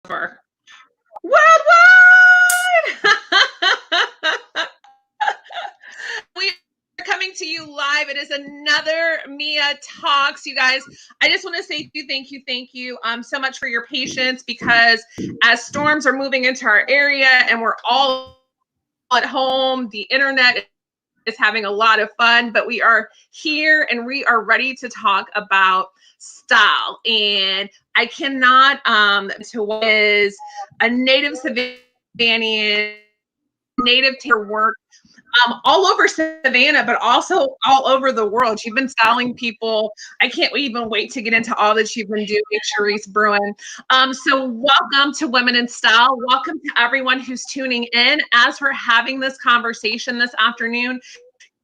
over. Worldwide! We are coming to you live. It is another Mia Talks, you guys. I just want to say thank you so much for your patience, because as storms are moving into our area and we're all at home, the internet is having a lot of fun, but we are here and we are ready to talk about style. And I cannot to what is a native Savannah, native to her work all over Savannah, but also all over the world. She's been styling people. I can't even wait to get into all that she's been doing, Charisse Bruin. So welcome to Women in Style. Welcome to everyone who's tuning in. As we're having this conversation this afternoon,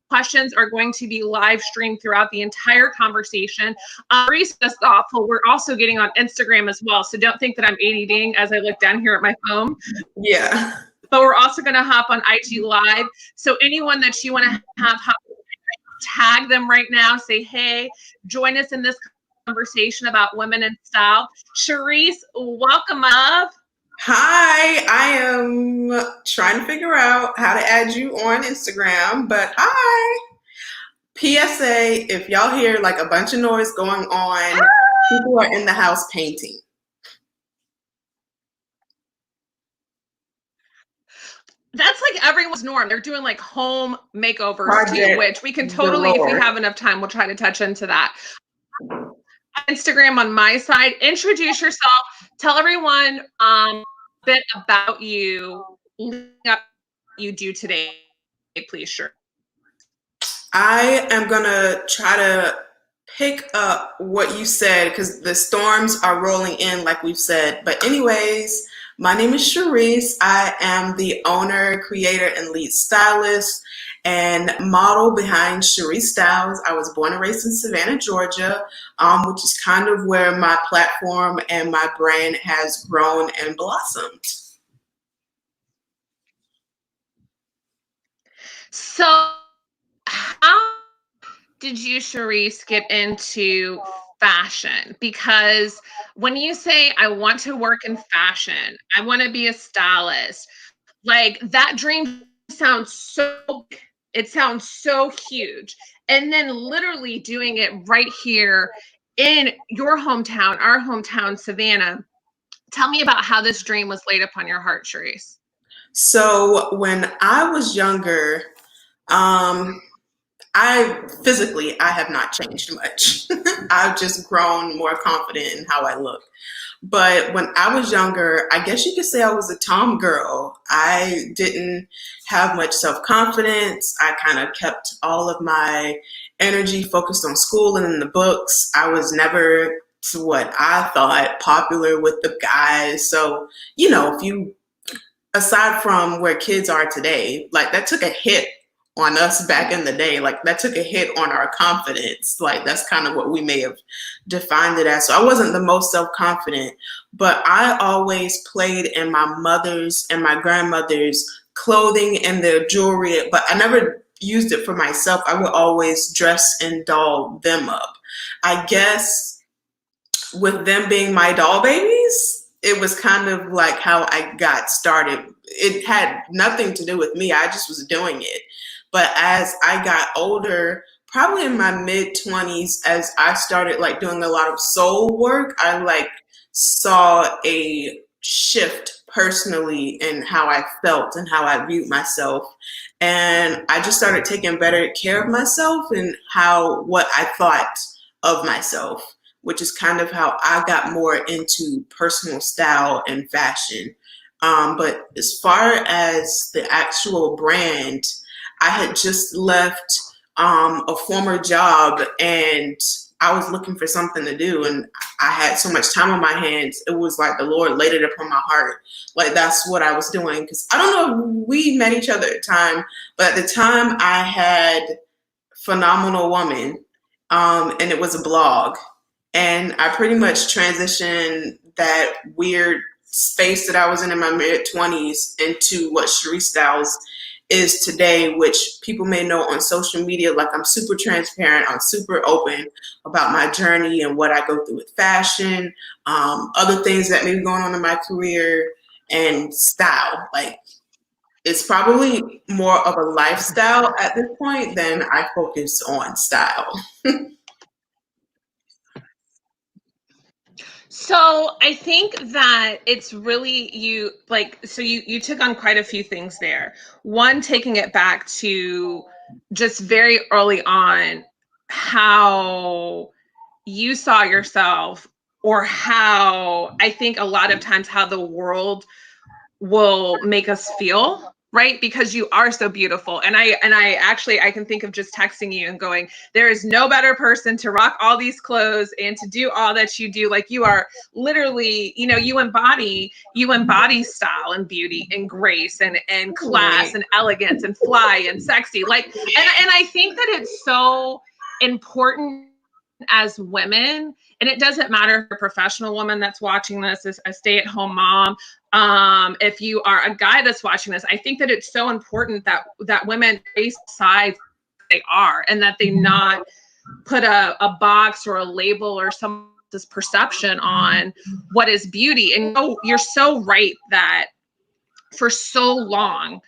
questions are going to be live streamed throughout the entire conversation. Charisse is thoughtful. We're also getting on Instagram as well, so don't think that I'm ADDing as I look down here at my phone. Yeah. But we're also going to hop on IG Live. So anyone that you want to have tag them right now. Say, hey, join us in this conversation about women in style. Charisse, welcome up. Hi, I am trying to figure out how to add you on Instagram, but hi. PSA, if y'all hear like a bunch of noise going on, people are in the house painting. That's like everyone's norm. They're doing like home makeovers too, which we can totally, if we have enough time, we'll try to touch into that. Instagram on my side. Introduce yourself. Tell everyone a bit about you, what you do today, please. Sure. I am gonna try to pick up what you said because the storms are rolling in, like we've said. But anyways, my name is Charisse. I am the owner, creator, and lead stylist and model behind Charisse Styles. I was born and raised in Savannah, Georgia, which is kind of where my platform and my brand has grown and blossomed. So how did you, Charisse, get into fashion? Because when you say, I want to work in fashion, I want to be a stylist, like that dream sounds so, it sounds so huge. And then literally doing it right here in your hometown, our hometown, Savannah. Tell me about how this dream was laid upon your heart, Charisse. So when I was younger, I have not changed much. I've just grown more confident in how I look. But when I was younger, I guess you could say I was a tom girl. I didn't have much self-confidence. I kind of kept all of my energy focused on school and in the books. I was never, to what I thought, popular with the guys. So, you know, aside from where kids are today, like that took a hit on us back in the day. Like that took a hit on our confidence. Like that's kind of what we may have defined it as. So I wasn't the most self-confident, but I always played in my mother's and my grandmother's clothing and their jewelry, but I never used it for myself. I would always dress and doll them up. I guess with them being my doll babies, it was kind of like how I got started. It had nothing to do with me. I just was doing it. But as I got older, probably in my mid-20s, as I started like doing a lot of soul work, I like saw a shift personally in how I felt and how I viewed myself. And I just started taking better care of myself and what I thought of myself, which is kind of how I got more into personal style and fashion. But as far as the actual brand, I had just left a former job and I was looking for something to do, and I had so much time on my hands. It was like the Lord laid it upon my heart. Like that's what I was doing. Because I don't know if we met each other at the time, but at the time I had Phenomenal Woman, and it was a blog. And I pretty much transitioned that weird space that I was in my mid-20s into what Charisse Styles is today, which people may know on social media. Like, I'm super transparent, I'm super open about my journey and what I go through with fashion, other things that may be going on in my career, and style. Like, it's probably more of a lifestyle at this point than I focus on style. So I think that it's really you took on quite a few things there. One, taking it back to just very early on, how you saw yourself, or how I think a lot of times how the world will make us feel, right? Because you are so beautiful. And I actually, I can think of just texting you and going, there is no better person to rock all these clothes and to do all that you do. Like, you are literally, you embody style and beauty and grace and class and elegance and fly and sexy. Like, and I think that it's so important as women, and it doesn't matter if you're a professional woman that's watching this, as a stay-at-home mom, if you are a guy that's watching this, I think that it's so important that women face sides they are, and that they not put a box or a label or someone's perception on what is beauty. And you're so right that for so long,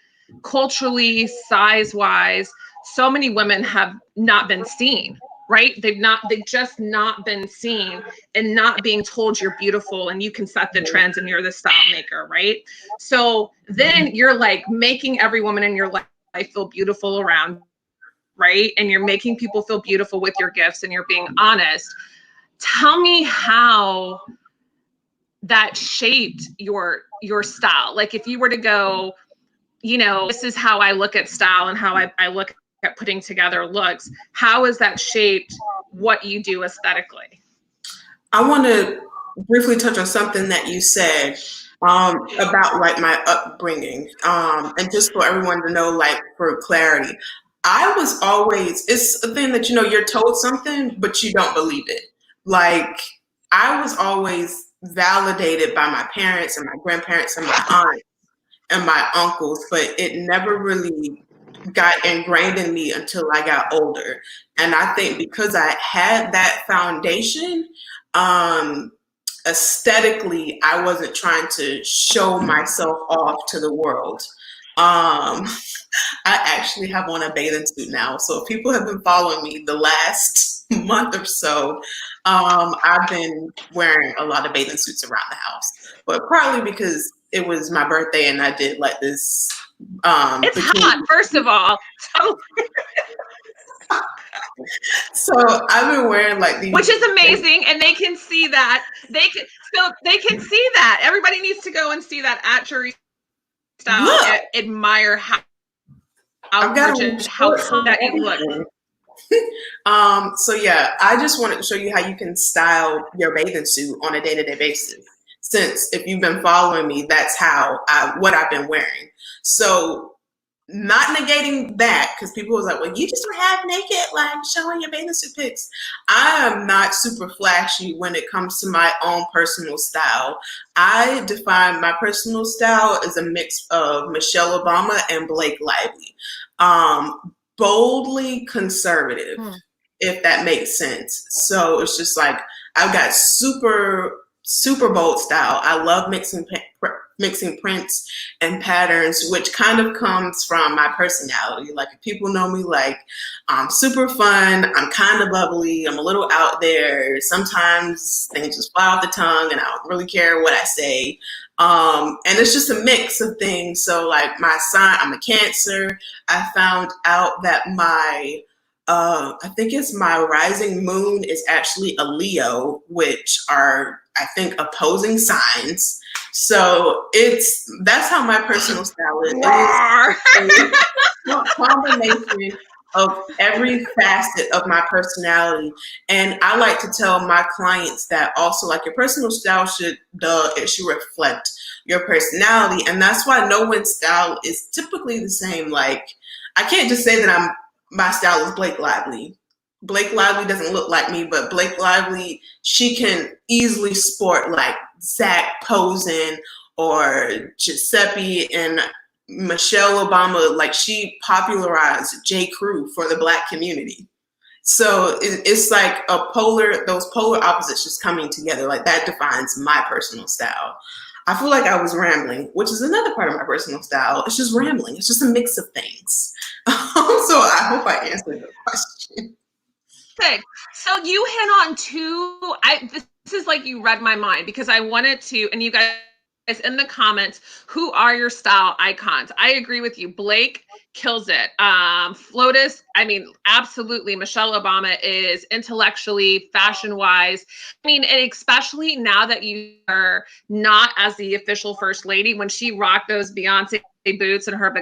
culturally, size-wise, so many women have not been seen, right? They've just not been seen, and not being told you're beautiful and you can set the trends and you're the style maker, right? So then you're like making every woman in your life feel beautiful around, right? And you're making people feel beautiful with your gifts, and you're being honest. Tell me how that shaped your style. Like, if you were to go, this is how I look at style and how I look at putting together looks, how has that shaped what you do aesthetically? I want to briefly touch on something that you said about like my upbringing, and just for everyone to know, like, for clarity, I was always, it's a thing that, you're told something but you don't believe it. Like, I was always validated by my parents and my grandparents and my aunts and my uncles, but it never really got ingrained in me until I got older. And I think because I had that foundation, aesthetically, I wasn't trying to show myself off to the world. I actually have on a bathing suit now. So if people have been following me the last month or so, I've been wearing a lot of bathing suits around the house, but partly because it was my birthday and I did like this. It's hot, first of all. So I've been wearing like these, which is amazing, and they can see that. They can see that. Everybody needs to go and see that at Charisse Styles. Admire how gorgeous, how that you look. So yeah, I just wanted to show you how you can style your bathing suit on a day-to-day basis. Since if you've been following me, that's what I've been wearing. So not negating that, because people was like, well, you just were half naked, like showing your bathing suit pics. I am not super flashy when it comes to my own personal style. I define my personal style as a mix of Michelle Obama and Blake Lively. Boldly conservative, if that makes sense. So it's just like, I've got super bold style. I love mixing prints and patterns, which kind of comes from my personality. Like, if people know me, like, I'm super fun, I'm kind of bubbly, I'm a little out there. Sometimes things just fly off the tongue and I don't really care what I say. And it's just a mix of things. So like my sign, I'm a Cancer. I found out that my I think it's my rising moon is actually a Leo, which are, I think, opposing signs. So that's how my personal style is. It's a combination of every facet of my personality. And I like to tell my clients that also, like, your personal style should reflect your personality. And that's why no one's style is typically the same. Like, I can't just say that my style is Blake Lively. Blake Lively doesn't look like me, but Blake Lively, she can easily sport like Zach Posen or Giuseppe, and Michelle Obama, like she popularized J. Crew for the Black community. So it's like those polar opposites just coming together. Like that defines my personal style. I feel like I was rambling, which is another part of my personal style. It's just rambling. It's just a mix of things. So I hope I answered the question. Okay, so you hit on two. This is like you read my mind because I wanted to, and you guys in the comments, who are your style icons? I agree with you. Blake kills it. Flotus, I mean, absolutely. Michelle Obama is intellectually, fashion-wise. I mean, and especially now that you are not as the official first lady, when she rocked those Beyonce boots and her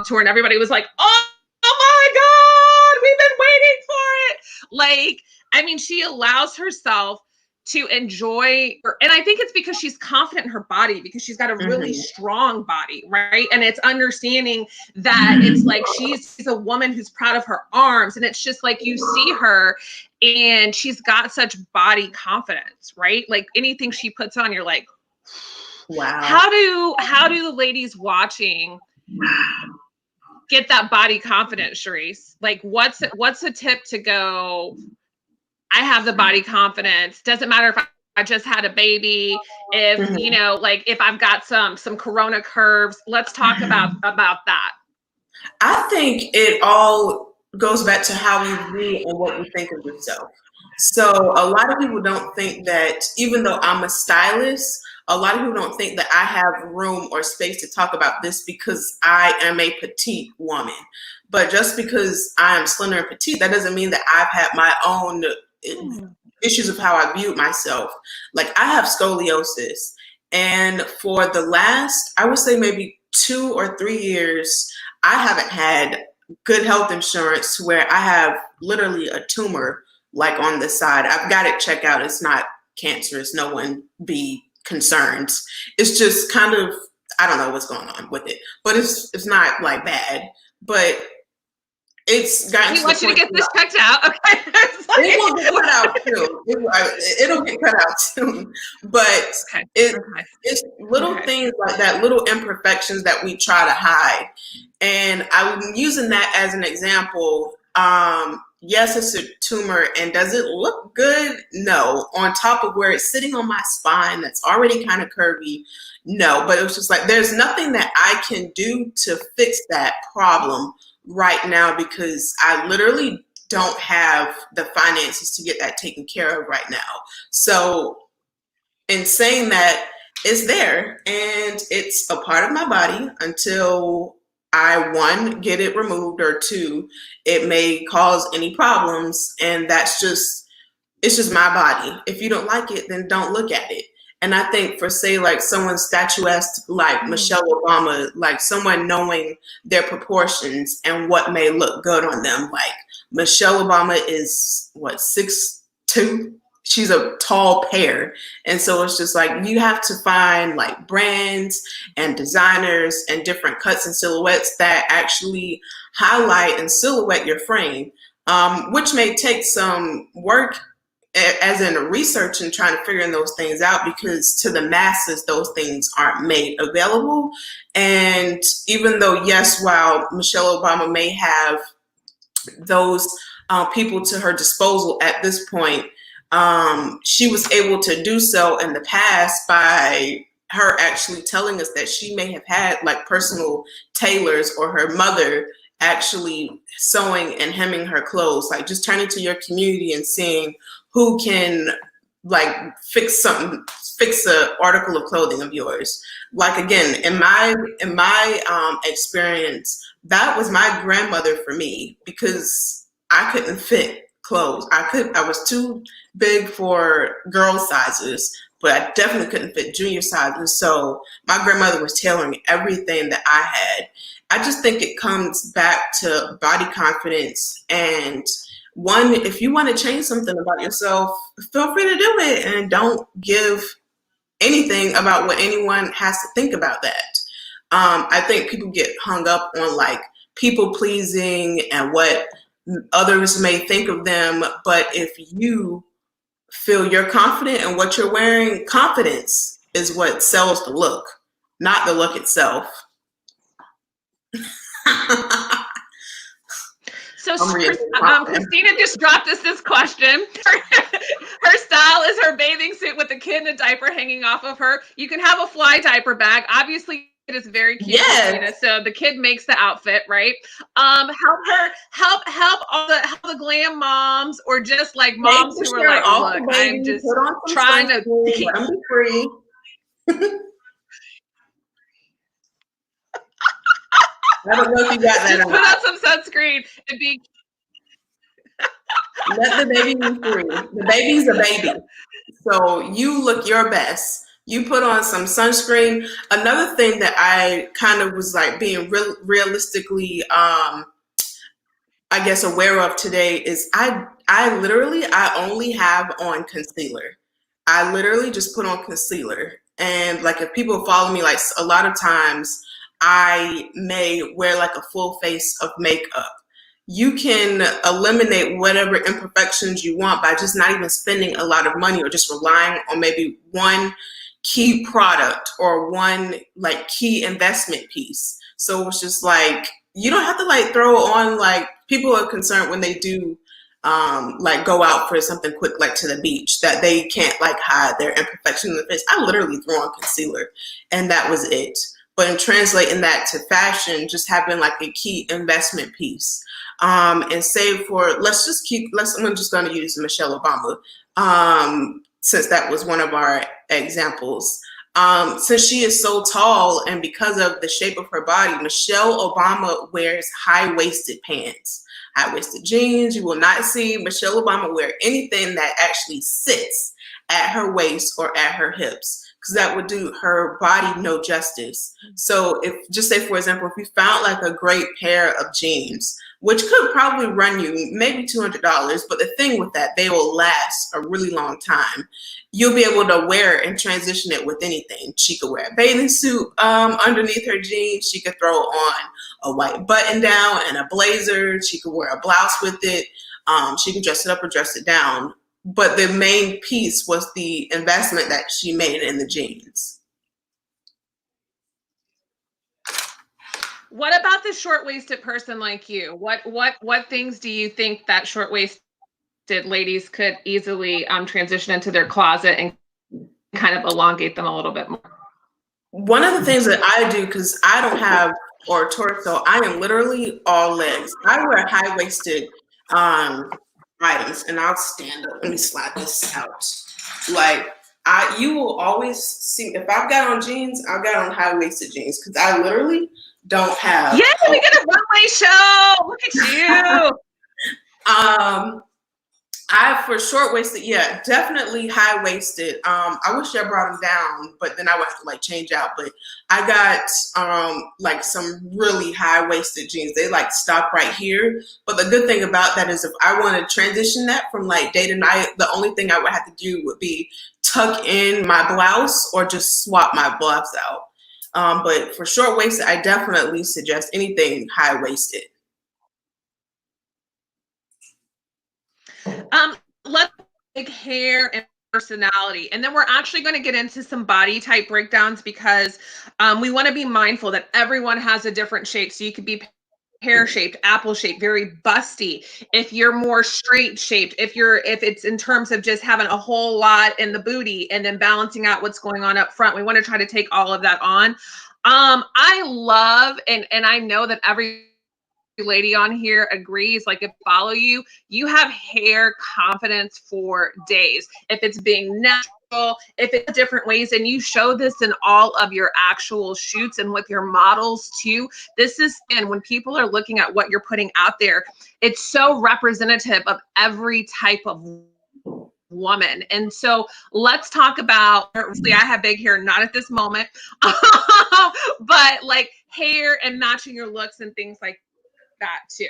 tour, and everybody was like, oh my God, we've been waiting for it. Like, I mean, she allows herself to enjoy, and I think it's because she's confident in her body, because she's got a really strong body, right? And it's understanding that it's like she's a woman who's proud of her arms, and it's just like you see her and she's got such body confidence, right? Like anything she puts on, you're like, wow. How do the ladies watching get that body confidence, Charisse? Like what's a tip to go, I have the body confidence. Doesn't matter if I just had a baby, if, you know, like if I've got some corona curves. Let's talk about that. I think it all goes back to how you view and what you think of yourself. So a lot of people don't think that, even though I'm a stylist, a lot of people don't think that I have room or space to talk about this because I am a petite woman. But just because I am slender and petite, that doesn't mean that I've had my own issues of how I viewed myself. Like I have scoliosis, and for the last, I would say maybe 2 or 3 years, I haven't had good health insurance where I have literally a tumor like on the side. I've got it checked out. It's not cancerous. No one be concerned. It's just kind of, I don't know what's going on with it, but it's not like bad, but it's gotten. We want you to get this checked out. Okay. It will get cut out soon. It'll get cut out soon. But it's little things like that, little imperfections that we try to hide. And I'm using that as an example. Yes, it's a tumor, and does it look good? No. On top of where it's sitting on my spine, that's already kind of curvy. No, but it was just like, there's nothing that I can do to fix that problem right now because I literally don't have the finances to get that taken care of right now. So in saying that, it's there and it's a part of my body until I, 1, get it removed, or 2, it may cause any problems. And it's just my body. If you don't like it, then don't look at it. And I think for, say, like someone statuesque like Michelle Obama, like someone knowing their proportions and what may look good on them, like Michelle Obama is, what, 6'2"? She's a tall pear. And so it's just like, you have to find like brands and designers and different cuts and silhouettes that actually highlight and silhouette your frame, which may take some work as in research and trying to figure those things out, because to the masses, those things aren't made available. And even though, yes, while Michelle Obama may have those people to her disposal at this point, she was able to do so in the past by her actually telling us that she may have had like personal tailors or her mother actually sewing and hemming her clothes. Like just turning to your community and seeing who can like fix an article of clothing of yours. Like again, in my experience, that was my grandmother for me, because I couldn't fit clothes. I was too big for girl sizes, but I definitely couldn't fit junior sizes. So my grandmother was tailoring everything that I had. I just think it comes back to body confidence. And one, if you want to change something about yourself, feel free to do it, and don't give anything about what anyone has to think about that. I think people get hung up on like people pleasing and what others may think of them. But if you feel you're confident in what you're wearing, confidence is what sells the look, not the look itself. So Christina just dropped us this question. Her style is her bathing suit with the kid in a diaper hanging off of her. You can have a fly diaper bag. Obviously, it is very cute, Christina. So the kid makes the outfit, right? Help all the glam moms, or just like moms who are like, look, I'm just trying to keep free. I don't know if you got that. Just put on some sunscreen and be. Let the baby be free. The baby's a baby, so you look your best. You put on some sunscreen. Another thing that I kind of was like being realistically, I guess, aware of today is I only have on concealer. I literally just put on concealer, and like if people follow me, like a lot of times I may wear like a full face of makeup. You can eliminate whatever imperfections you want by just not even spending a lot of money, or just relying on maybe one key product or one like key investment piece. So it's just like, you don't have to like throw on, like people are concerned when they do like go out for something quick, like to the beach, that they can't like hide their imperfection in the face. I literally threw on concealer and that was it. But in translating that to fashion, just having like a key investment piece. And save for, I'm just going to use Michelle Obama, since that was one of our examples. Since she is so tall, and because of the shape of her body, Michelle Obama wears high-waisted pants, high-waisted jeans. You will not see Michelle Obama wear anything that actually sits at her waist or at her hips, because that would do her body no justice. So if, just say for example, if you found like a great pair of jeans, which could probably run you maybe $200, but the thing with that, they will last a really long time. You'll be able to wear it and transition it with anything. She could wear a bathing suit underneath her jeans. She could throw on a white button down and a blazer. She could wear a blouse with it. She could dress it up or dress it down. But the main piece was the investment that she made in the jeans. What about the short-waisted person like you? What things do you think that short-waisted ladies could easily transition into their closet and kind of elongate them a little bit more? One of the things that I do, because I don't have or torso, I am literally all legs. I wear high-waisted items, and I'll stand up. Let me slide this out. Like, you will always see, if I've got on jeans, I've got on high-waisted jeans, because I literally don't have. Yeah, we get a runway show. Look at you. For short-waisted, yeah, definitely high-waisted. I wish I brought them down, but then I would have to like change out. But I got like some really high-waisted jeans. They like stop right here. But the good thing about that is if I want to transition that from like day to night, the only thing I would have to do would be tuck in my blouse or just swap my blouse out. But for short-waisted, I definitely suggest anything high-waisted. Let's take hair and personality, and then we're actually going to get into some body type breakdowns, because we want to be mindful that everyone has a different shape. So you could be pear shaped, apple shaped, very busty. If you're more straight shaped, if it's in terms of just having a whole lot in the booty and then balancing out what's going on up front, we want to try to take all of that on. I love, and I know that every lady on here agrees, like if I follow you, you have hair confidence for days. If it's being natural, if it's different ways, and you show this in all of your actual shoots and with your models too. This is, and when people are looking at what you're putting out there, it's so representative of every type of woman. And so let's talk about, I have big hair, not at this moment, but like hair and matching your looks and things like that too.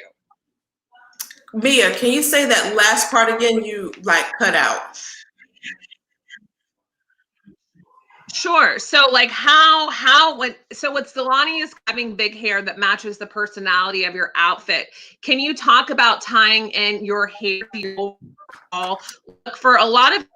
Mia, can you say that last part again? You like cut out. Sure. So like what Delani is having big hair that matches the personality of your outfit. Can you talk about tying in your hair overall? Look, for a lot of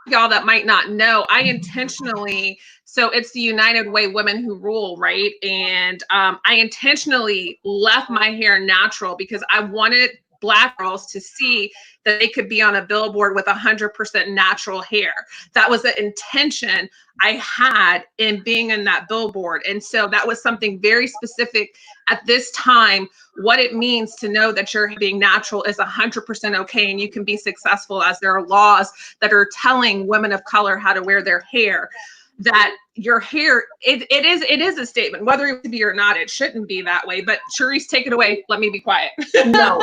y'all that might not know, I intentionally, so it's the United Way Women Who Rule, right? And I intentionally left my hair natural because I wanted Black girls to see that they could be on a billboard with 100% natural hair. That was the intention I had in being in that billboard. And so that was something very specific at this time, what it means to know that you're being natural is 100% okay and you can be successful, as there are laws that are telling women of color how to wear their hair. That your hair, it is a statement, whether it be or not. It shouldn't be that way. But Charisse, take it away. Let me be quiet. No,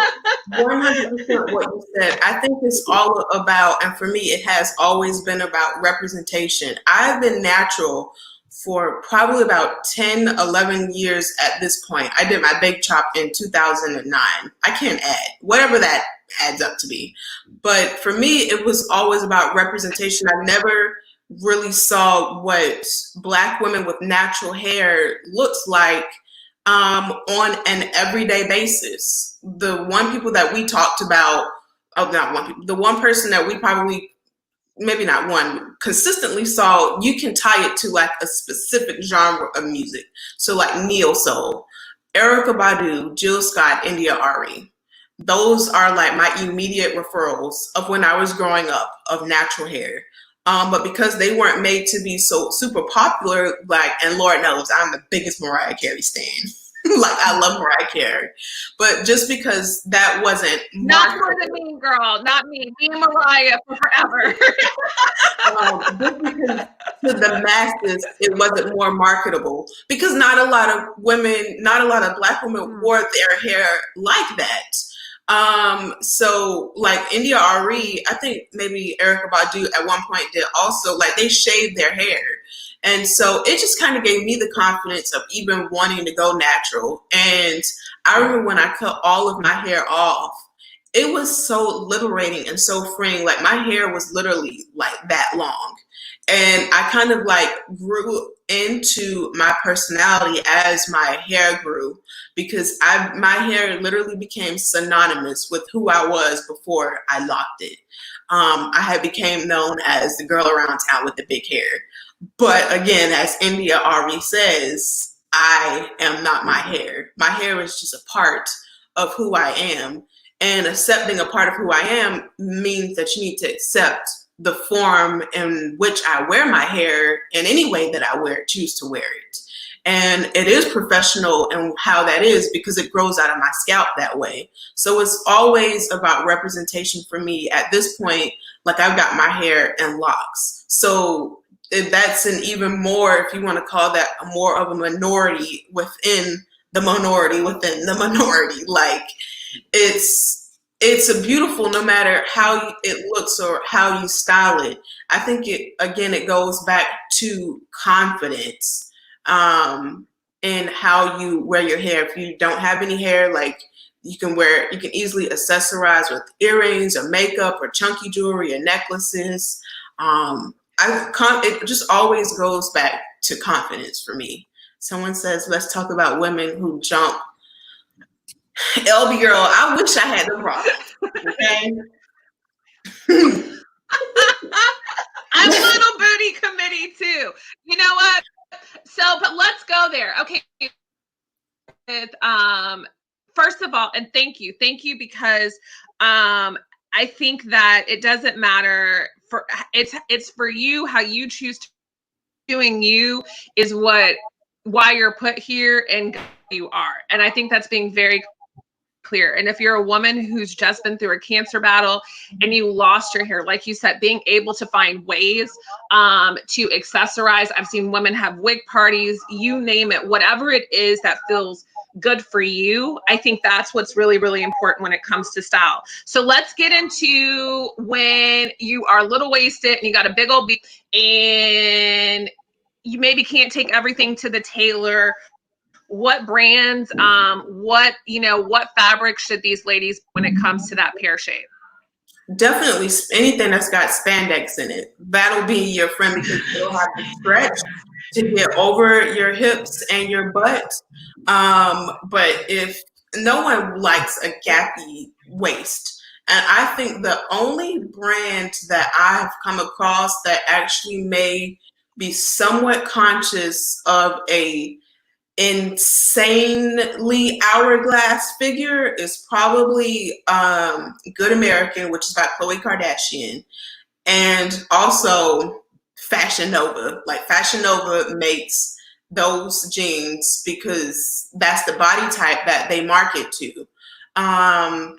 100% what you said. I think it's all about, and for me, it has always been about representation. I've been natural for probably about 10, 11 years at this point. I did my big chop in 2009. I can't add, whatever that adds up to be. But for me, it was always about representation. I never really saw what Black women with natural hair looks like on an everyday basis. The one people that we talked about, not one people, the one person that we probably, maybe not one, consistently saw, you can tie it to like a specific genre of music. So like neo soul, Erykah Badu, Jill Scott, India Ari. Those are like my immediate referrals of when I was growing up of natural hair. But because they weren't made to be so super popular, like, and Lord knows I'm the biggest Mariah Carey stan. Like, I love Mariah Carey. But just because that wasn't not more than me, girl, not me. Me and Mariah for forever. Just because to the masses it wasn't more marketable. Because not a lot of women, not a lot of Black women wore their hair like that. So like India Ari, I think maybe Erykah Badu at one point did also, like they shaved their hair. And so it just kind of gave me the confidence of even wanting to go natural. And I remember when I cut all of my hair off, it was so liberating and so freeing. Like my hair was literally like that long. And I kind of like grew into my personality as my hair grew, because my hair literally became synonymous with who I was before I locked it. I had became known as the girl around town with the big hair. But again, as India Ari says, I am not my hair. My hair is just a part of who I am. And accepting a part of who I am means that you need to accept the form in which I wear my hair in any way that I choose to wear it. And it is professional in how that is because it grows out of my scalp that way. So it's always about representation for me. At this point, like I've got my hair in locks. So that's an even more, if you want to call that more of a minority within the minority within the minority. Like it's a beautiful, no matter how it looks or how you style it. I think it goes back to confidence. And how you wear your hair. If you don't have any hair, like you can easily accessorize with earrings or makeup or chunky jewelry or necklaces. It just always goes back to confidence for me. Someone says, let's talk about women who jump. LB girl, I wish I had the problem. Okay. I'm little booty committee too. You know what? So, but let's go there. Okay. First of all, and thank you because I think that it doesn't matter it's for you, how you choose to doing you is why you're put here and you are. And I think that's being very clear. And if you're a woman who's just been through a cancer battle and you lost your hair, like you said, being able to find ways to accessorize. I've seen women have wig parties, you name it, whatever it is that feels good for you. I think that's what's really, really important when it comes to style. So let's get into when you are little waisted and you got a big old beat and you maybe can't take everything to the tailor. What brands, what fabric should these ladies when it comes to that pear shape? Definitely anything that's got spandex in it. That'll be your friend because it'll have to stretch to get over your hips and your butt. But if no one likes a gappy waist, And I think the only brand that I've come across that actually may be somewhat conscious of a insanely hourglass figure is probably Good American, which is by Khloe Kardashian, and also Fashion Nova. Like Fashion Nova makes those jeans because that's the body type that they market to. I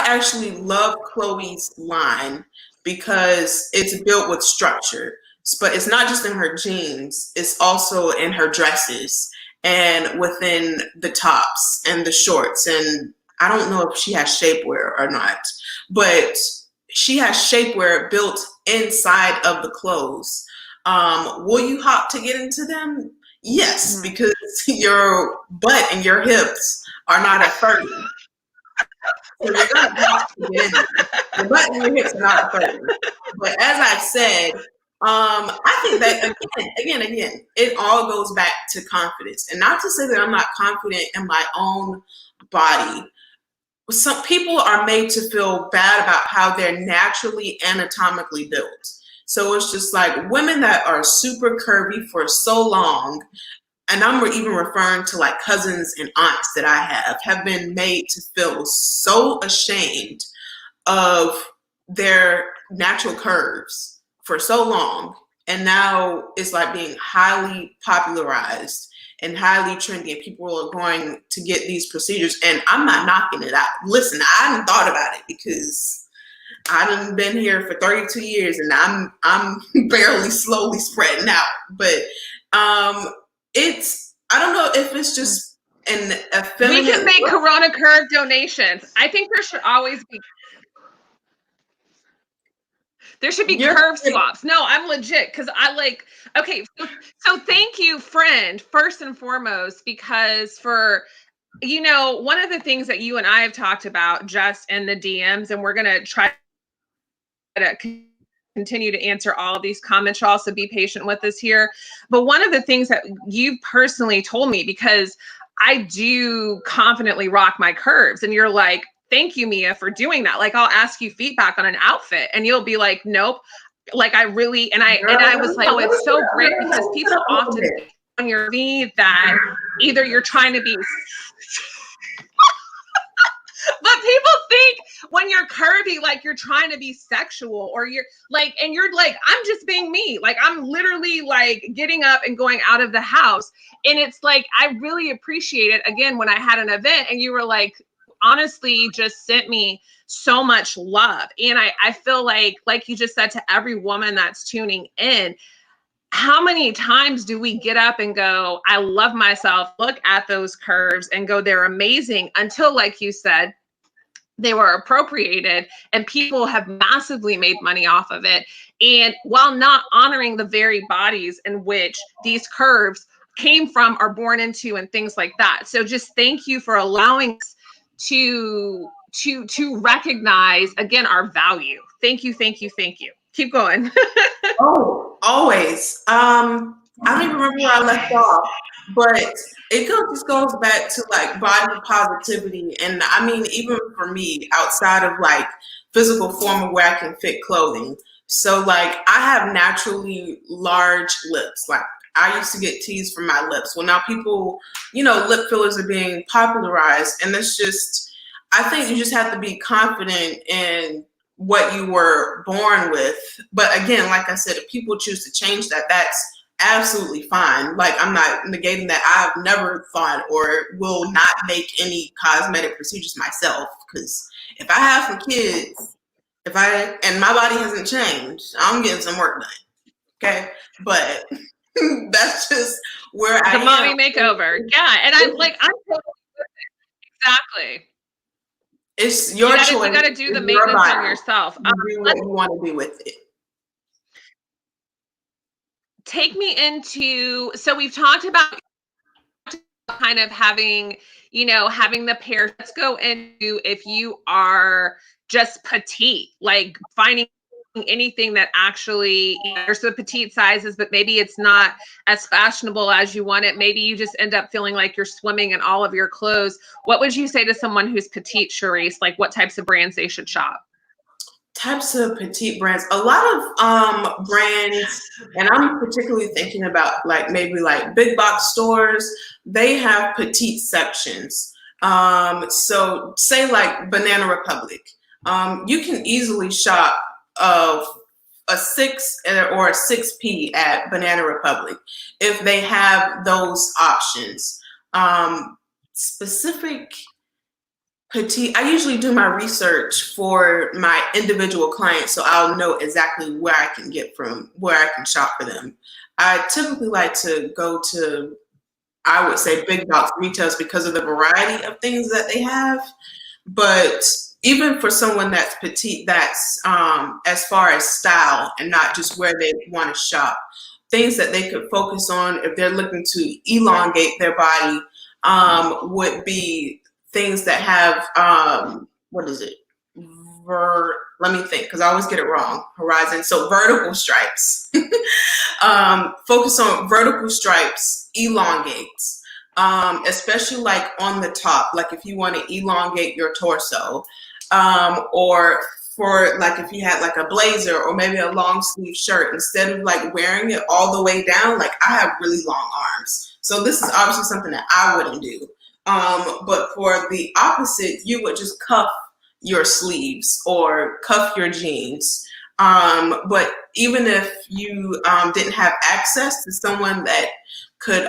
actually love Chloe's line because it's built with structure. But it's not just in her jeans, it's also in her dresses and within the tops and the shorts. And I don't know if she has shapewear or not, but she has shapewear built inside of the clothes. Will you hop to get into them? Yes, because your butt and your hips are not at 30. So you're gonna have to get in there. Your butt and your hips are not 30. But as I said, I think that again, it all goes back to confidence. And not to say that I'm not confident in my own body. Some people are made to feel bad about how they're naturally anatomically built. So it's just like women that are super curvy for so long, and I'm even referring to like cousins and aunts that I have been made to feel so ashamed of their natural curves for so long. And now it's like being highly popularized and highly trendy, and people are going to get these procedures. And I'm not knocking it out. Listen, I haven't thought about it because I done been here for 32 years and I'm barely slowly spreading out. But it's, I don't know if it's just an effeminate. We can make Corona Curve donations. I think there should always be. There should be curve swaps. No, I'm legit because I like, okay, so thank you, friend, first and foremost, because for, you know, one of the things that you and I have talked about just in the DMs, and we're going to try to continue to answer all of these comments. You'll also be patient with us here. But one of the things that you personally told me, because I do confidently rock my curves, and you're like, thank you, Mia, for doing that. Like, I'll ask you feedback on an outfit and you'll be like, nope. Like I really, and I was like, oh, it's so great because people often think on your feed that either you're trying to be, but people think when you're curvy, like you're trying to be sexual, or you're like, and you're like, I'm just being me. Like I'm literally like getting up and going out of the house. And it's like, I really appreciate it. Again, when I had an event and you were like, honestly just sent me so much love. And I feel like you just said to every woman that's tuning in, how many times do we get up and go, I love myself, look at those curves and go, they're amazing, until, like you said, they were appropriated and people have massively made money off of it. And while not honoring the very bodies in which these curves came from, are born into, and things like that. So just thank you for allowing us to recognize again our value. Thank you. Keep going. Oh, always. I don't even remember where I left off, but it just goes back to like body positivity. And I mean, even for me, outside of like physical form of where I can fit clothing. So like I have naturally large lips. Like I used to get teased for my lips. Well, now people, you know, lip fillers are being popularized, and it's just, I think you just have to be confident in what you were born with. But again, like I said, if people choose to change that, that's absolutely fine. Like I'm not negating that. I've never thought or will not make any cosmetic procedures myself, because if I have some kids, and my body hasn't changed, I'm getting some work done. Okay, but that's just where I am. The mommy makeover. Yeah, and I'm totally exactly. It's your choice. You got to do the maintenance on yourself. Do what you want to do with it. Take me into, so we've talked about kind of having, you know, having the pair. Let's go into if you are just petite, like finding anything that actually, there's the petite sizes, but maybe it's not as fashionable as you want it. Maybe you just end up feeling like you're swimming in all of your clothes. What would you say to someone who's petite, Charisse? Like, what types of brands they should shop? Types of petite brands, a lot of brands, and I'm particularly thinking about like maybe like big box stores. They have petite sections. So say like Banana Republic, you can easily shop of a 6 or a 6P at Banana Republic if they have those options. Specific petite, I usually do my research for my individual clients, so I'll know exactly where I can get from, where I can shop for them. I typically like to go to, I would say, big box retailers because of the variety of things that they have. But even for someone that's petite, that's as far as style and not just where they want to shop, things that they could focus on if they're looking to elongate their body would be things that have, what is it? Let me think, because I always get it wrong. Horizon. So vertical stripes. Focus on vertical stripes, elongates, especially like on the top, like if you want to elongate your torso, or for like if you had like a blazer or maybe a long sleeve shirt, instead of like wearing it all the way down, like I have really long arms. So this is obviously something that I wouldn't do. But for the opposite, you would just cuff your sleeves or cuff your jeans. But even if you didn't have access to someone that could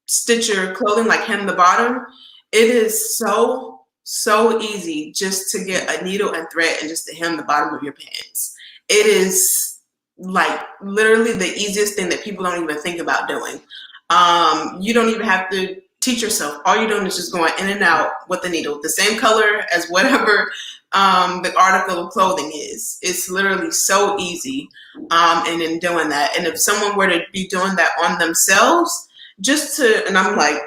stitch your clothing, like hem the bottom, it is so easy just to get a needle and thread and just to hem the bottom of your pants. It is like literally the easiest thing that people don't even think about doing. You don't even have to teach yourself. All you're doing is just going in and out with the needle, the same color as whatever the article of clothing is. It's literally so easy. And in doing that, and if someone were to be doing that on themselves, just to, and I'm like,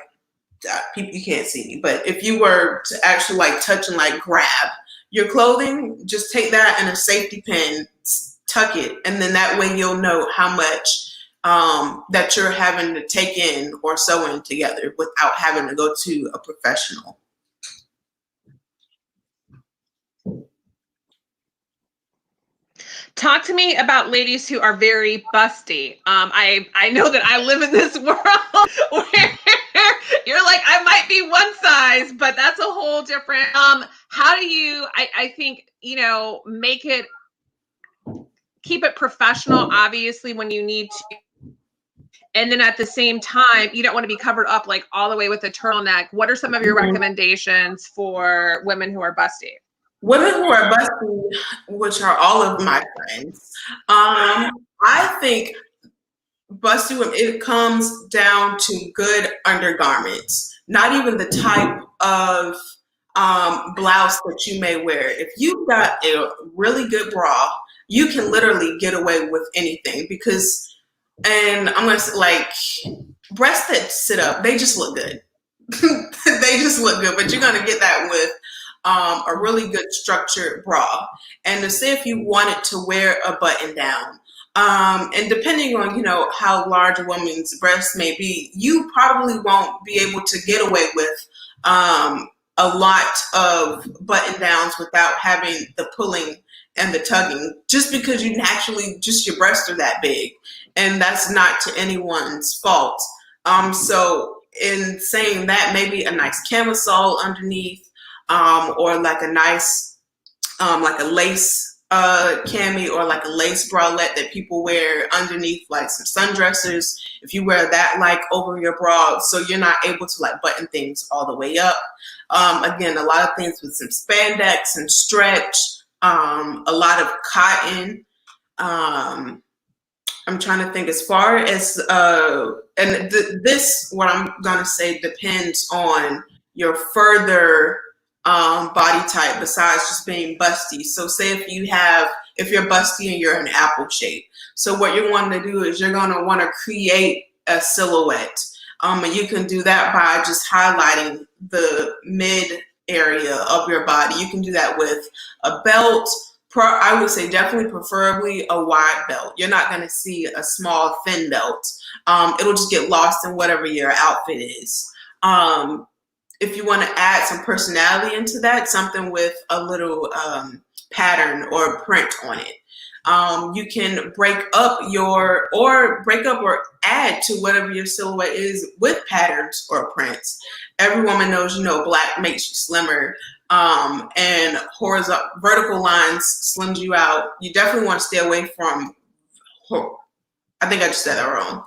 people, you can't see me, but if you were to actually like touch and like grab your clothing, just take that and a safety pin, tuck it, and then that way you'll know how much that you're having to take in or sew in together without having to go to a professional. Talk to me about ladies who are very busty. I know that I live in this world where you're like, I might be one size, but that's a whole different, how do you, I think, you know, keep it professional, obviously, when you need to. And then at the same time, you don't want to be covered up like all the way with a turtleneck. What are some of your recommendations for women who are busty? Women who are busty, which are all of my friends, I think busty women, it comes down to good undergarments, not even the type of blouse that you may wear. If you've got a really good bra, you can literally get away with anything because, and I'm gonna say, like, breasts that sit up, they just look good. They just look good, but you're gonna get that with a really good structured bra. And to say if you wanted to wear a button down, and depending on, you know, how large a woman's breasts may be, you probably won't be able to get away with a lot of button downs without having the pulling and the tugging, just because you naturally, just your breasts are that big. And that's not to anyone's fault. So in saying that, maybe a nice camisole underneath, or like a nice, like a lace cami or like a lace bralette that people wear underneath, like some sundressers. If you wear that like over your bra, so you're not able to like button things all the way up. Again, a lot of things with some spandex and stretch, a lot of cotton. I'm trying to think as far as, and this, what I'm going to say depends on your further body type besides just being busty. So say if you're busty and you're an apple shape. So what you're wanting to do is you're going to want to create a silhouette. And you can do that by just highlighting the mid area of your body. You can do that with a belt, I would say definitely preferably a wide belt. You're not going to see a small thin belt. It'll just get lost in whatever your outfit is. If you want to add some personality into that, something with a little pattern or print on it. You can break up or add to whatever your silhouette is with patterns or prints. Every woman knows, black makes you slimmer, and vertical lines slims you out. You definitely want to stay away from, I think I just said that wrong.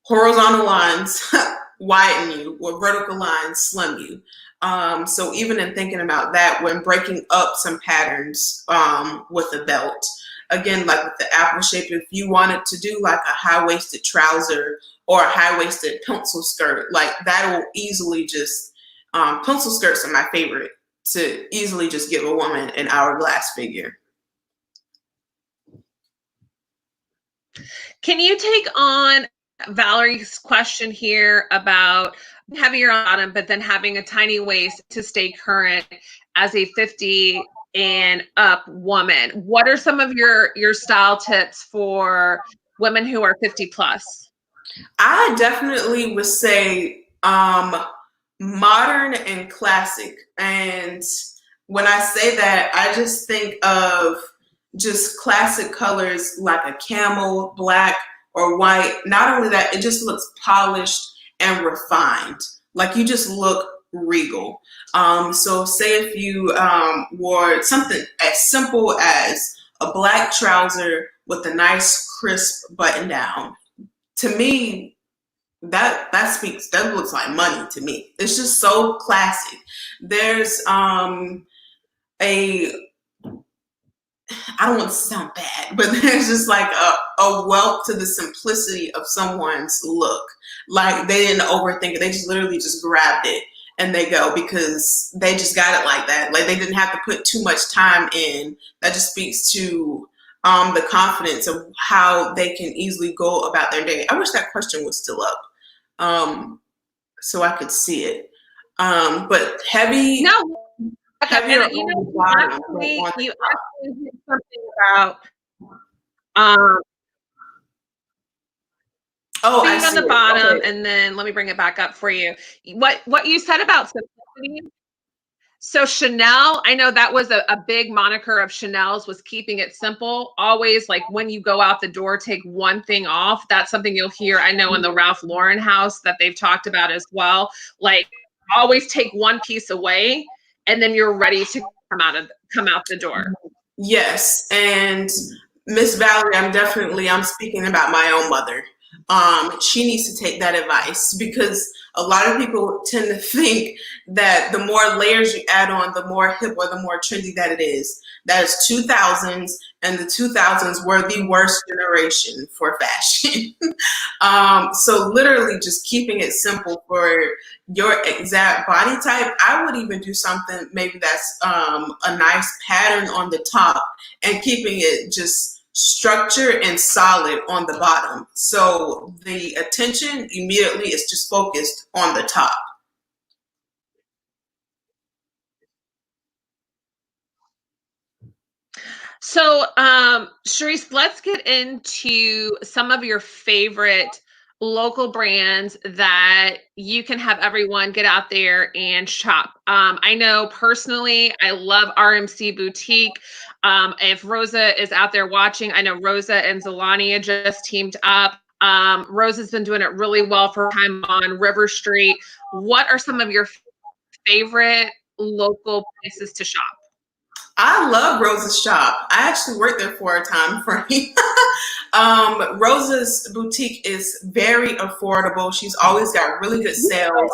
Horizontal lines widen you, or vertical lines slim you. So even in thinking about that, when breaking up some patterns with a belt, again, like with the apple shape, if you wanted to do like a high-waisted trouser or a high-waisted pencil skirt, like that will easily just, pencil skirts are my favorite to easily just give a woman an hourglass figure. Can you take on Valerie's question here about heavier on bottom, but then having a tiny waist to stay current as a 50 and up woman? What are some of your style tips for women who are 50 plus? I definitely would say modern and classic. And when I say that, I just think of just classic colors like a camel, black, or white. Not only that, it just looks polished and refined. Like you just look regal. So say if you wore something as simple as a black trouser with a nice crisp button down, to me, that looks like money to me. It's just so classic. There's I don't want to sound bad, but there's just like a wealth to the simplicity of someone's look. Like they didn't overthink it. They just literally just grabbed it and they go because they just got it like that. Like they didn't have to put too much time in. That just speaks to the confidence of how they can easily go about their day. I wish that question was still up so I could see it. But heavy. No. Heavier You on know, the bottom, you on the top. actually did something about I being on see the it. bottom, Okay. and then let me bring it back up for you. What you said about simplicity. So Chanel, I know that was a big moniker of Chanel's, was keeping it simple. Always, like when you go out the door, take one thing off. That's something you'll hear, I know, in the Ralph Lauren house that they've talked about as well. Like always take one piece away, and then you're ready to come out the door. Yes, and Miss Valerie, I'm speaking about my own mother. She needs to take that advice because a lot of people tend to think that the more layers you add on, the more hip or the more trendy that it is. That is 2000s, and the 2000s were the worst generation for fashion. So literally just keeping it simple for your exact body type. I would even do something maybe that's a nice pattern on the top and keeping it just structured and solid on the bottom. So the attention immediately is just focused on the top. So, Charisse, let's get into some of your favorite local brands that you can have everyone get out there and shop. I know personally, I love RMC Boutique. If Rosa is out there watching, I know Rosa and Zelania just teamed up. Rosa's been doing it really well for time on River Street. What are some of your favorite local places to shop? I love Rosa's shop. I actually worked there for a time frame. Rosa's boutique is very affordable. She's always got really good sales.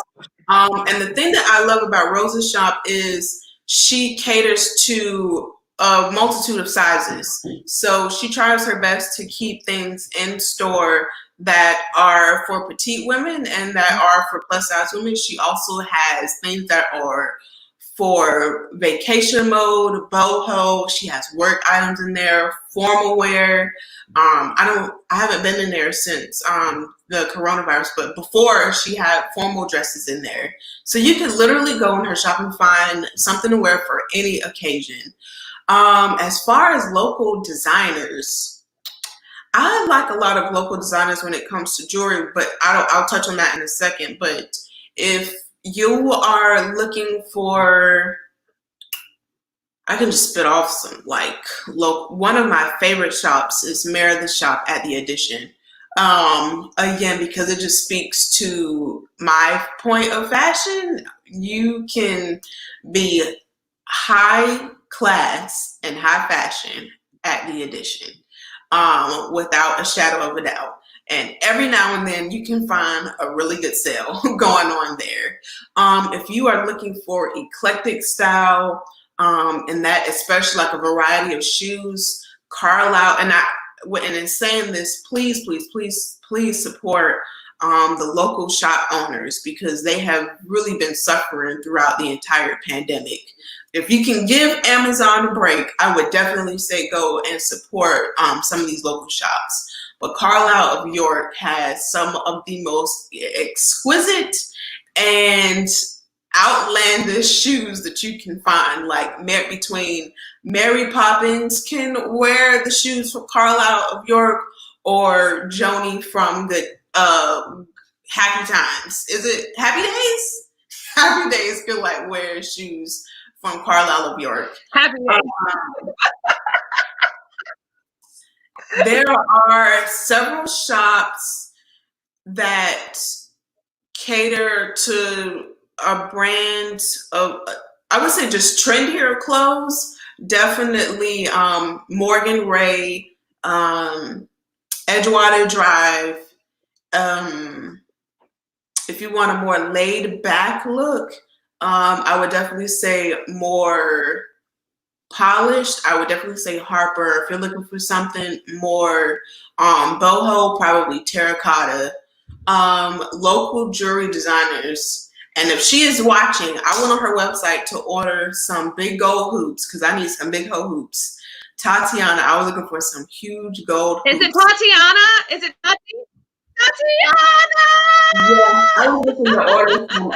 And the thing that I love about Rosa's shop is she caters to a multitude of sizes. So she tries her best to keep things in store that are for petite women and that are for plus size women. She also has things that are for vacation mode, boho. She has work items in there, formal wear. I haven't been in there since the coronavirus, but before she had formal dresses in there. So you can literally go in her shop and find something to wear for any occasion. As far as local designers, I like a lot of local designers when it comes to jewelry, but I'll touch on that in a second. But if you are looking for, I can just spit off some one of my favorite shops is Meredith Shop at the Edition. Again, because it just speaks to my point of fashion. You can be high class and high fashion at the Edition, without a shadow of a doubt. And every now and then you can find a really good sale going on there. If you are looking for eclectic style, and that especially like a variety of shoes, Carlisle, and in saying this, please, please, please, please support the local shop owners, because they have really been suffering throughout the entire pandemic. If you can give Amazon a break, I would definitely say go and support some of these local shops. But Carlisle of York has some of the most exquisite and outlandish shoes that you can find. Like between Mary Poppins can wear the shoes from Carlisle of York, or Joni from the Happy Times. Is it Happy Days? Happy Days can wear shoes from Carlisle of York. Happy Days. There are several shops that cater to a brand of, I would say, just trendier clothes. Definitely Morgan Ray, Edgewater Drive. If you want a more laid back look, I would definitely say more polished. I would definitely say Harper. If you're looking for something more boho, probably Terracotta. Local jewelry designers. And if she is watching, I went on her website to order some big gold hoops, because I need some big hoe hoops. Tatiana, I was looking for some huge gold hoops. Is it Tatiana? Is it Tatiana? Yeah, I was looking to order some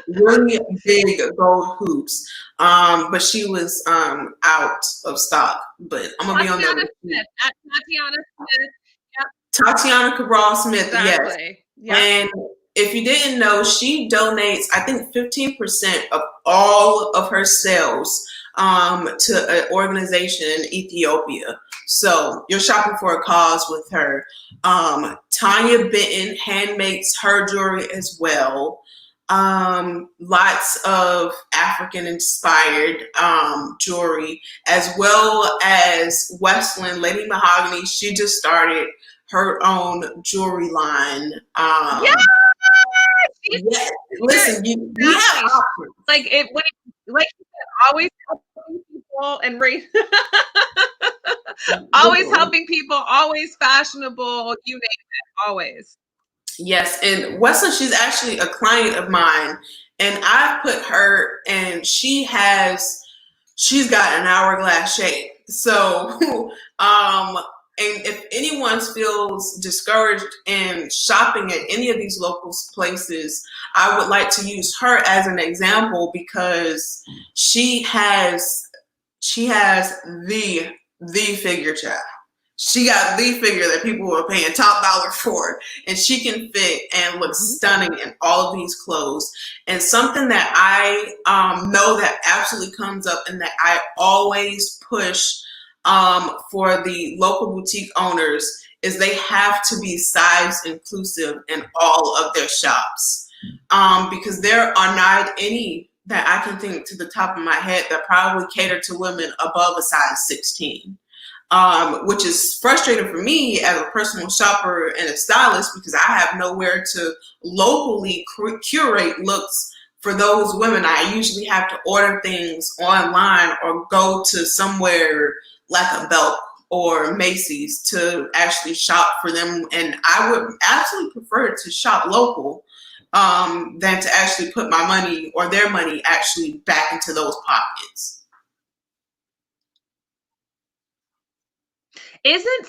really big gold hoops, but she was out of stock. But I'm gonna be on there. Tatiana Smith. Yep. Tatiana Cabral Smith. Exactly. Yes. Yep. And if you didn't know, she donates, I think, 15% of all of her sales to an organization in Ethiopia. So you're shopping for a cause with her. Tanya Benton handmakes her jewelry as well. Lots of African inspired jewelry, as well as Westland Lady Mahogany. She just started her own jewelry line. Yes. Listen, we have options. Like you said, always helping people and always helping people, always fashionable, you name it, always. Yes, and Westland, she's actually a client of mine, and I put her, and she's got an hourglass shape. So, and if anyone feels discouraged in shopping at any of these local places, I would like to use her as an example, because she has the figure, child. She got the figure that people are paying top dollar for, and she can fit and look stunning in all of these clothes. And something that I know that absolutely comes up, and that I always push for the local boutique owners, is they have to be size inclusive in all of their shops, because there are not any that I can think to the top of my head that probably cater to women above a size 16. Which is frustrating for me as a personal shopper and a stylist, because I have nowhere to locally curate looks for those women. I usually have to order things online or go to somewhere like a Belk or Macy's to actually shop for them. And I would absolutely prefer to shop local than to actually put my money or their money actually back into those pockets. Isn't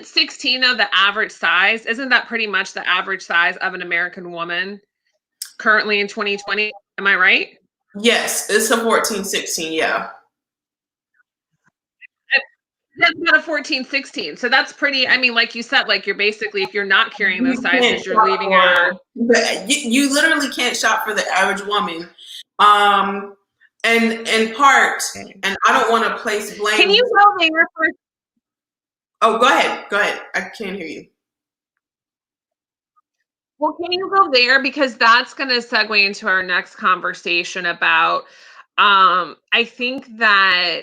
16 of the average size? Isn't that pretty much the average size of an American woman currently in 2020? Am I right? Yes, it's a 14, 16, yeah. That's about a 14, 16. So that's pretty, I mean, like you said, like you're basically, if you're not carrying those sizes, you're leaving out. You literally can't shop for the average woman. And in part, and I don't want to place blame. Can you go there for? Oh, go ahead. Go ahead. I can't hear you. Well, can you go there? Because that's going to segue into our next conversation about, I think that,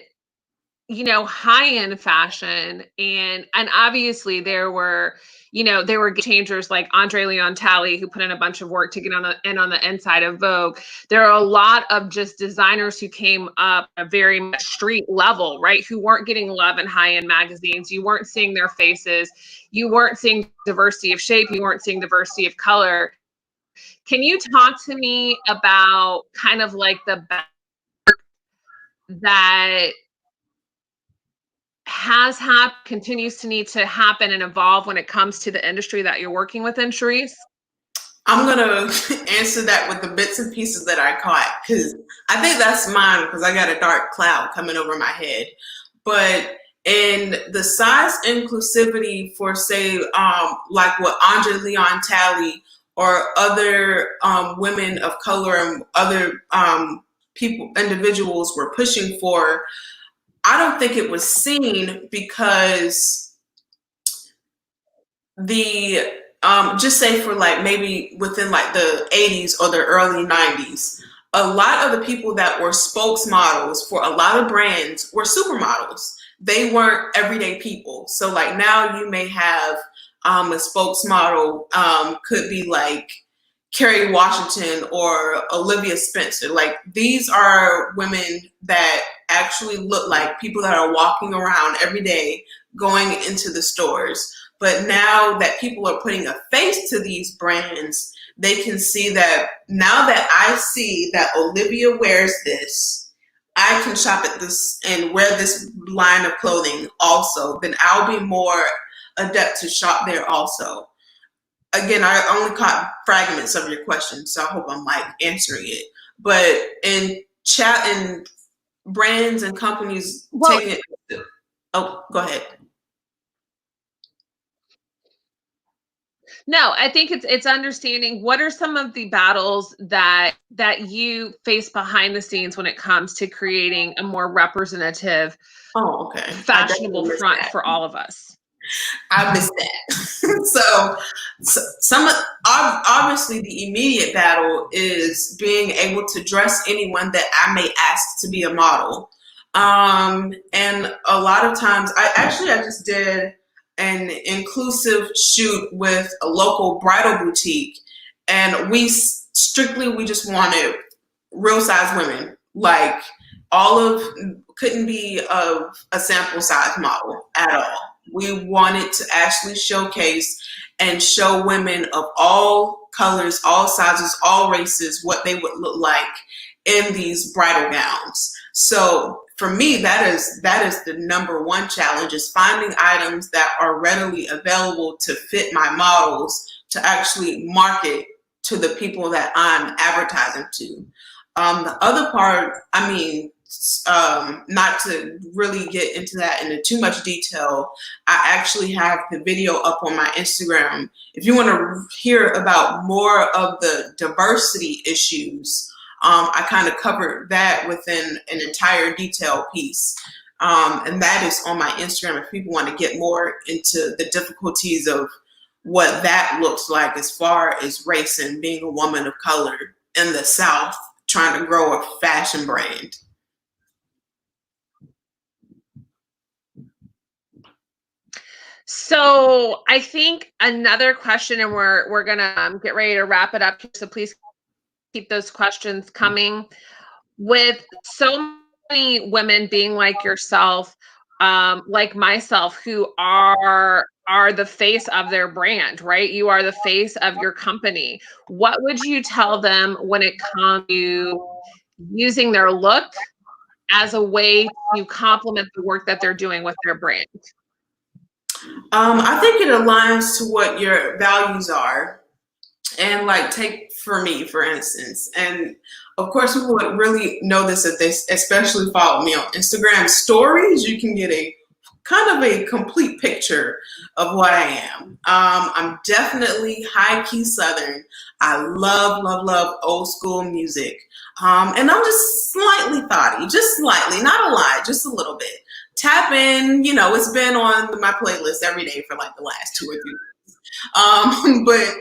you know, high-end fashion and obviously there were game changers like Andre Leon Talley, who put in a bunch of work to get on the inside of Vogue. There are a lot of just designers who came up a very much street level, right? Who weren't getting love in high-end magazines. You weren't seeing their faces. You weren't seeing diversity of shape. You weren't seeing diversity of color. Can you talk to me about kind of like the that has happened, continues to need to happen and evolve when it comes to the industry that you're working within, Charisse? I'm going to answer that with the bits and pieces that I caught, because I think that's mine, because I got a dark cloud coming over my head. But in the size inclusivity for, say, like what Andre Leon Talley or other women of color and other individuals were pushing for, I don't think it was seen because the just say for like maybe within like the 80s or the early 90s, a lot of the people that were spokesmodels for a lot of brands were supermodels. They weren't everyday people. So like now you may have a spokesmodel could be like Kerry Washington or Olivia Spencer. Like these are women that actually look like people that are walking around every day going into the stores. But now that people are putting a face to these brands, they can see that now that I see that Olivia wears this, I can shop at this and wear this line of clothing also, then I'll be more adept to shop there also. Again, I only caught fragments of your question, so I hope I'm like answering it. But in chat and brands and companies taking it. Oh, go ahead. No, I think it's understanding what are some of the battles that you face behind the scenes when it comes to creating a more representative, fashionable front for all of us. I missed that. so some obviously the immediate battle is being able to dress anyone that I may ask to be a model. And a lot of times I just did an inclusive shoot with a local bridal boutique, and we just wanted real size women. Like couldn't be a sample size model at all. We wanted to actually showcase and show women of all colors, all sizes, all races, what they would look like in these bridal gowns. So for me, that is the number one challenge, is finding items that are readily available to fit my models to actually market to the people that I'm advertising to. The other part, I mean, not to really get into that into too much detail, I actually have the video up on my Instagram. If you want to hear about more of the diversity issues, I kind of covered that within an entire detail piece. And that is on my Instagram if people want to get more into the difficulties of what that looks like as far as race and being a woman of color in the South, trying to grow a fashion brand. So I think another question, and we're gonna get ready to wrap it up. So please keep those questions coming. With so many women being like yourself, like myself, who are the face of their brand, right? You are the face of your company. What would you tell them when it comes to using their look as a way to complement the work that they're doing with their brand? I think it aligns to what your values are. And like, take for me, for instance, and of course people would really know this if they especially follow me on Instagram stories. You can get a kind of a complete picture of what I am. I'm definitely high key Southern. I love, love, love old school music. And I'm just slightly thoughty, just slightly, not a lot, just a little bit. Tap in, it's been on my playlist every day for like the last 2 or 3 weeks. But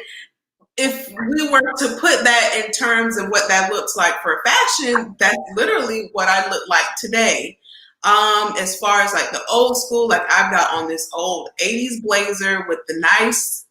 if we were to put that in terms of what that looks like for fashion, that's literally what I look like today. As far as like the old school, like I've got on this old 80s blazer with the nice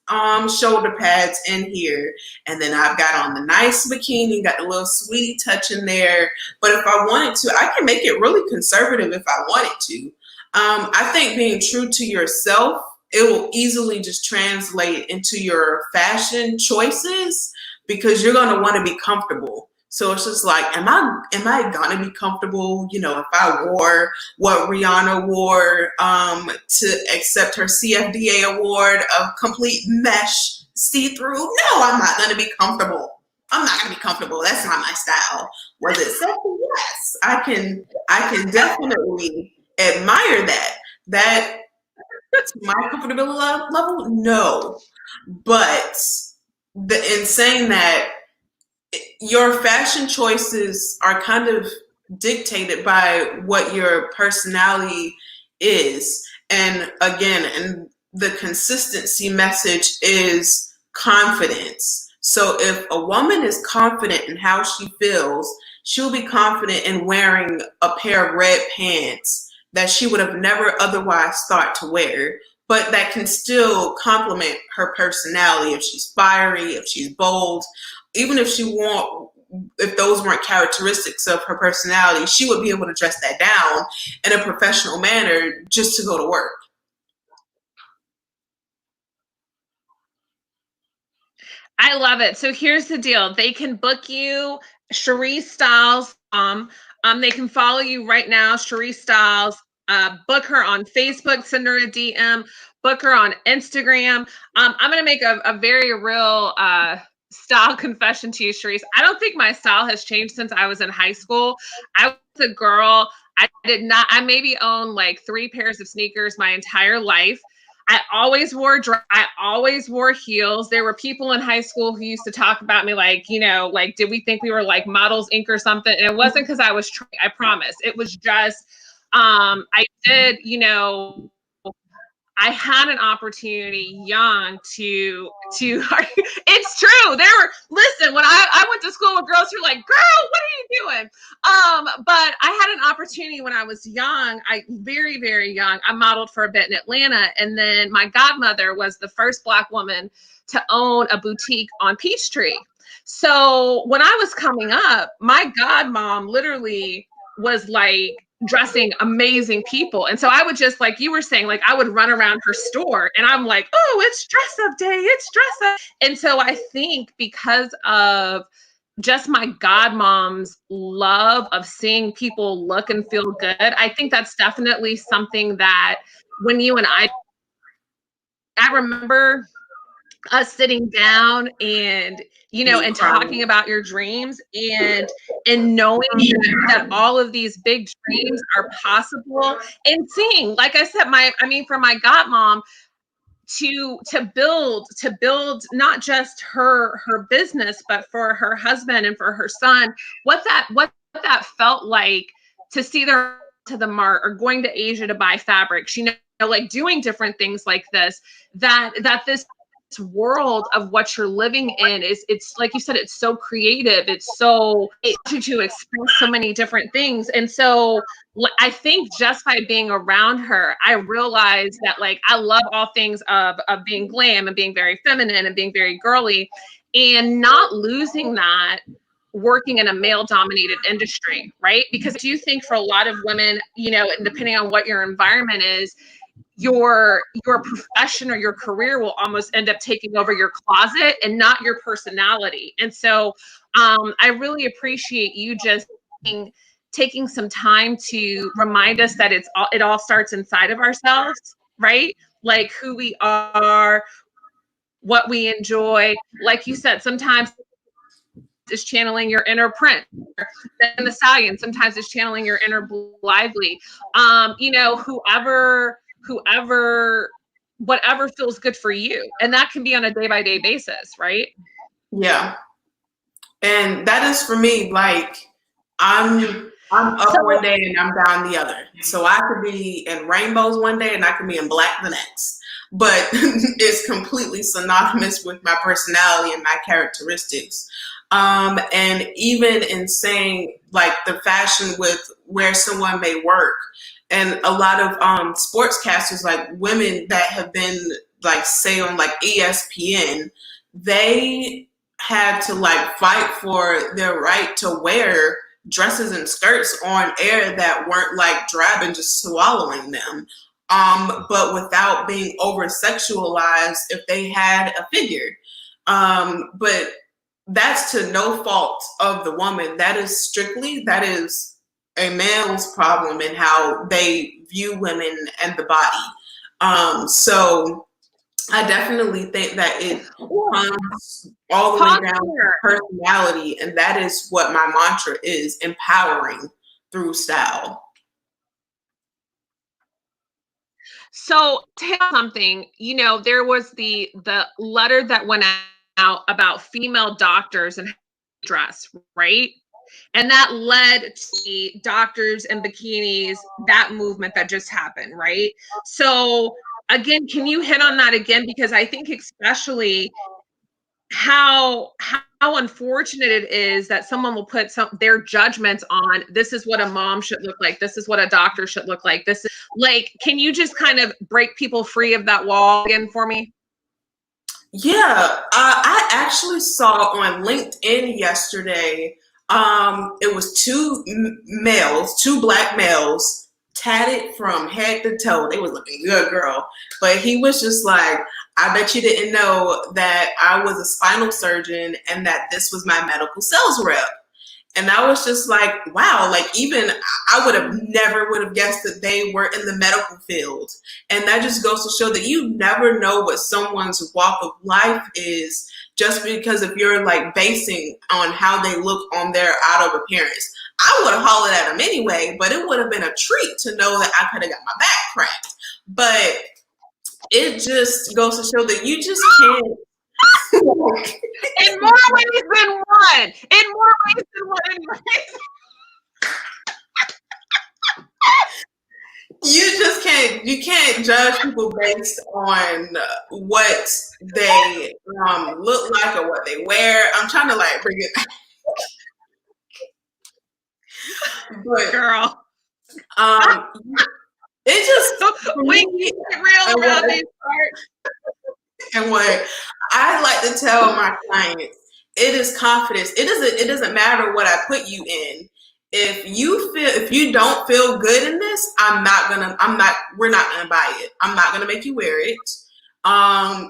shoulder pads in here, and then I've got on the nice bikini, got the little sweetie touch in there. But if I wanted to, I can make it really conservative if I wanted to. I think being true to yourself, it will easily just translate into your fashion choices because you're going to want to be comfortable. So it's just like, am I gonna be comfortable? If I wore what Rihanna wore to accept her CFDA award of complete mesh see-through, no, I'm not gonna be comfortable. I'm not gonna be comfortable. That's not my style. Was it sexy? Yes, I can definitely admire that. That to my comfortability level, no. But in saying that, your fashion choices are kind of dictated by what your personality is. And again, and the consistency message is confidence. So if a woman is confident in how she feels, she'll be confident in wearing a pair of red pants that she would have never otherwise thought to wear, but that can still complement her personality. If she's fiery, if she's bold, even if those weren't characteristics of her personality, she would be able to dress that down in a professional manner just to go to work. I love it. So here's the deal. They can book you, Charisse Styles. They can follow you right now, Charisse Styles. Book her on Facebook, send her a DM, book her on Instagram. I'm going to make a very real style confession to you, Charisse. I don't think my style has changed since I was in high school. I was a girl. I maybe owned like 3 pairs of sneakers my entire life. I always wore heels. There were people in high school who used to talk about me like, did we think we were like Models Inc. or something? And it wasn't because I was trying, I promise. It was just, I did, I had an opportunity young to it's true. Listen, when I went to school with girls who were like, girl, what are you doing? But I had an opportunity when I was young, very, very young. I modeled for a bit in Atlanta. And then my godmother was the first Black woman to own a boutique on Peachtree. So when I was coming up, my godmom literally was like dressing amazing people. And so I would just, like you were saying, like I would run around her store and I'm like, oh, it's dress up day. It's dress up. And so I think because of just my godmom's love of seeing people look and feel good, I think that's definitely something that when you and I remember us sitting down and and talking about your dreams and knowing that all of these big dreams are possible, and seeing, like I said, for my godmom to build not just her business, but for her husband and for her son, what that felt like to see their to the mart or going to Asia to buy fabrics, like doing different things like this, that this world of what you're living in it's like you said, it's so creative, it allows you to express so many different things. And so I think just by being around her, I realized that like I love all things of being glam and being very feminine and being very girly, and not losing that working in a male dominated industry, right? Because I do think for a lot of women, depending on what your environment is, your profession or your career will almost end up taking over your closet and not your personality. And so I really appreciate you just taking some time to remind us that it all starts inside of ourselves, right? Like who we are, what we enjoy. Like you said, sometimes is channeling your inner Prince, then the Stallion. Sometimes it's channeling your inner Lively. Whoever whoever, whatever feels good for you. And that can be on a day-by-day basis, right? Yeah. And that is for me, like, I'm up one day and I'm down the other. So I could be in rainbows one day and I could be in black the next. But it's completely synonymous with my personality and my characteristics. And even in saying like the fashion with where someone may work, and a lot of sportscasters, like women that have been like say on like ESPN, they had to like fight for their right to wear dresses and skirts on air that weren't like drab and just swallowing them, but without being over sexualized if they had a figure. But that's to no fault of the woman. That is a male's problem in how they view women and the body. So I definitely think that it comes all the way down to personality, and that is what my mantra is: empowering through style. So tell something, there was the letter that went out about female doctors and dress, right? And that led to the doctors and bikinis, that movement that just happened, right? So again, can you hit on that again? Because I think especially how unfortunate it is that someone will put their judgments on, this is what a mom should look like, this is what a doctor should look like. This is like, can you just kind of break people free of that wall again for me? Yeah, I actually saw on LinkedIn yesterday, it was two black males, tatted from head to toe. They was looking good, girl. But he was just like, I bet you didn't know that I was a spinal surgeon and that this was my medical sales rep. And I was just like, wow, like even I never would have guessed that they were in the medical field. And that just goes to show that you never know what someone's walk of life is just because if you're like basing on how they look on their outer appearance. I would have hollered at them anyway, but it would have been a treat to know that I could have got my back cracked. But it just goes to show that you just can't. In more ways than one. In more ways than one. You can't judge people based on what they look like or what they wear. I'm trying to like bring it. But girl, it just we keep it real around these parts. And what I like to tell my clients, it is confidence. It doesn't matter what I put you in. If you don't feel good in this, we're not gonna buy it. I'm not gonna make you wear it.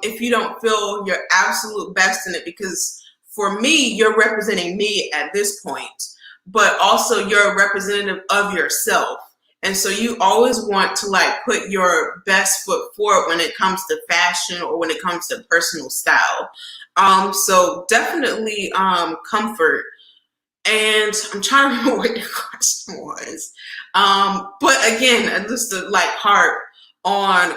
If you don't feel your absolute best in it, because for me, you're representing me at this point, but also you're a representative of yourself. And so you always want to like put your best foot forward when it comes to fashion or when it comes to personal style. So definitely comfort. And I'm trying to remember what your question was. But again, just to like harp on,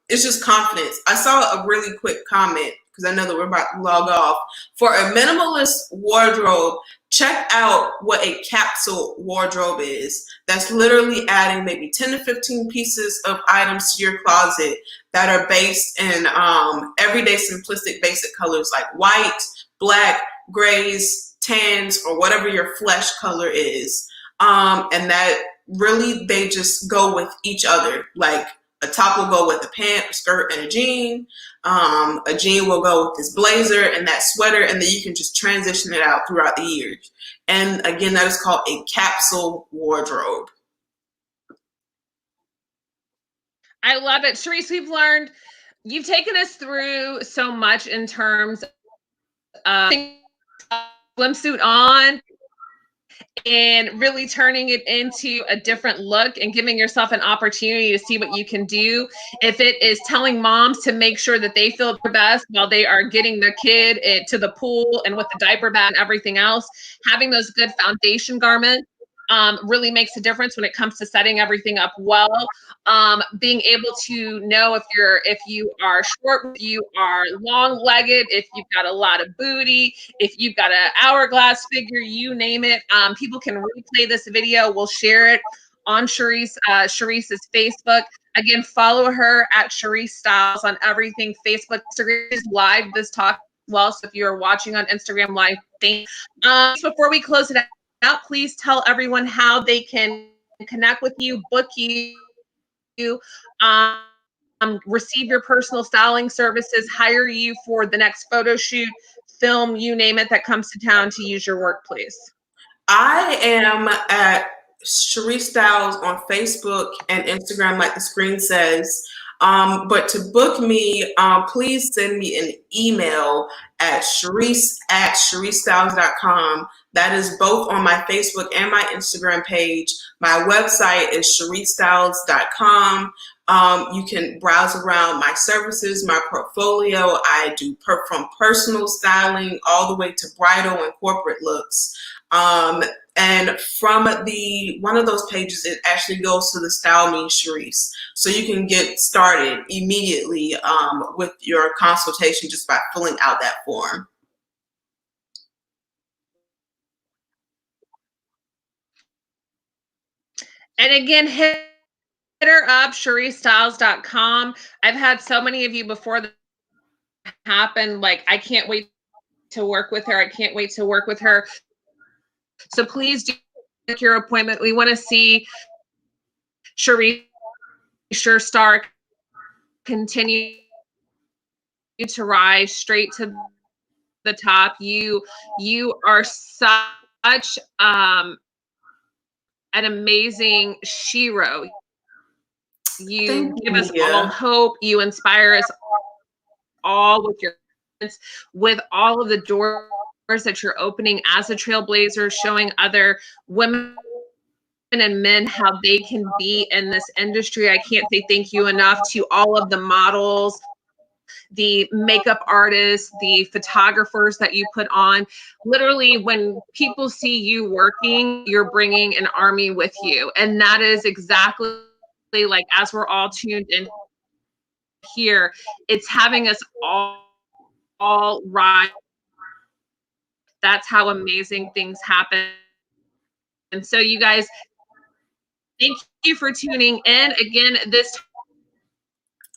it's just confidence. I saw a really quick comment because I know that we're about to log off. For a minimalist wardrobe, check out what a capsule wardrobe is. That's literally adding maybe 10 to 15 pieces of items to your closet that are based in everyday simplistic basic colors like white, black, grays, tans, or whatever your flesh color is. And that really, they just go with each other. Like a top will go with a pant, a skirt, and a jean. A jean will go with this blazer and that sweater, and then you can just transition it out throughout the years. And again, that is called a capsule wardrobe. I love it. Charisse, you've taken us through so much in terms of swimsuit on and really turning it into a different look and giving yourself an opportunity to see what you can do. If it is telling moms to make sure that they feel their best while they are getting their kid to the pool and with the diaper bag and everything else, having those good foundation garments really makes a difference when it comes to setting everything up well. Being able to know if you are short, if you are long-legged, if you've got a lot of booty, if you've got an hourglass figure, you name it. People can replay this video. We'll share it on Charisse's Facebook. Again, follow her at Charisse Styles on everything, Facebook, Instagram. Is live this talk well. So if you're watching on Instagram Live, thanks. Before we close it out, please tell everyone how they can connect with you, book you, receive your personal styling services, hire you for the next photo shoot, film, you name it, that comes to town to use your work, please. I am at Charisse Styles on Facebook and Instagram, like the screen says. But to book me, please send me an email at charisse@charissestyles.com. That is both on my Facebook and my Instagram page. My website is charissestyles.com. You can browse around my services, my portfolio. I do from personal styling all the way to bridal and corporate looks. And from one of those pages, it actually goes to the Style Me Charisse. So you can get started immediately with your consultation just by filling out that form. And again, hit her up, charissestyles.com. I've had so many of you before that happen. Like, I can't wait to work with her. I can't wait to work with her. So please do make your appointment. We want to see Charisse Star continue to rise straight to the top. You are such an amazing shero. You give us all hope. You inspire us all with all of the doors that you're opening as a trailblazer, showing other women and men how they can be in this industry. I can't say thank you enough to all of the models, the makeup artists, the photographers that you put on. Literally, when people see you working, you're bringing an army with you. And that is exactly like, as we're all tuned in here, it's having us all rise. That's how amazing things happen. And so you guys, thank you for tuning in. Again, this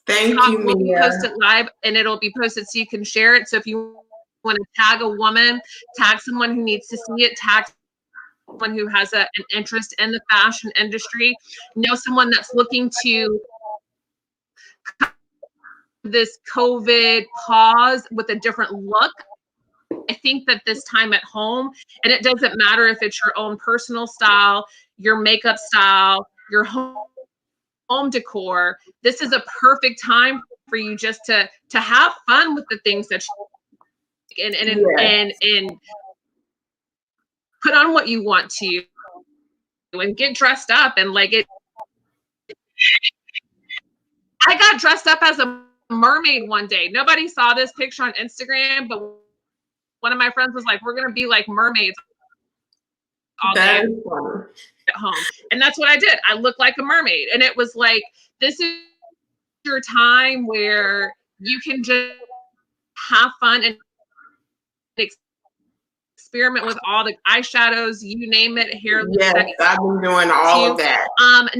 Thank you, will be posted live, and it'll be posted so you can share it. So if you want to tag a woman, tag someone who needs to see it, tag someone who has an interest in the fashion industry, know someone that's looking to this COVID pause with a different look. I think that this time at home, and it doesn't matter if it's your own personal style, your makeup style, your home decor, this is a perfect time for you just to have fun with the things that you and put on what you want to and get dressed up. And like it, I got dressed up as a mermaid one day. Nobody saw this picture on Instagram, but one of my friends was like, we're gonna be like mermaids all day at home. And that's what I did. I looked like a mermaid. And it was like, this is your time where you can just have fun and experiment with all the eyeshadows, you name it, hair. Yes, I've been doing all of that.